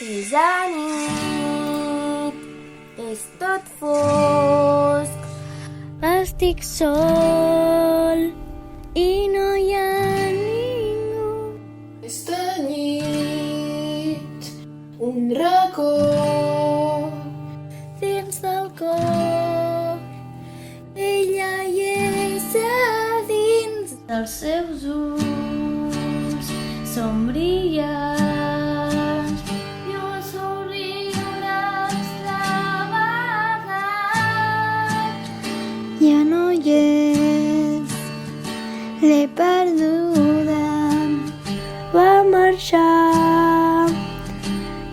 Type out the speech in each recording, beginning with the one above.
És de nit, és tot fosc. Estic sol i no hi ha ningú. És de nit, un racó Dins del cor, ella hi és a dins dels seus ulls, són brillants. I un somriure extravagant. Ja no hi és, l'he perduda. Va marxar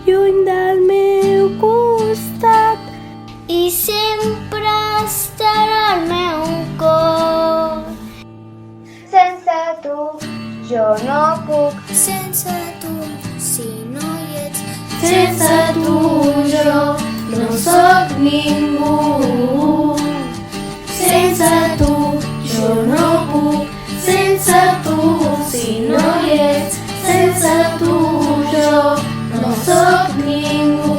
lluny del meu costat i sempre estarà al meu cor. Sense tu jo no puc. Sense tu, si no hi ets. Sense tu jo no sóc ningú. Sense tu jo no puc. Sense tu, si no hi ets. Sense tu jo no sóc ningú.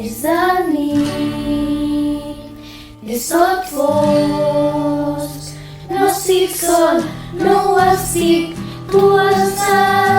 És de nit, és tot fosc. No estic sol, no ho estic, tu estàs.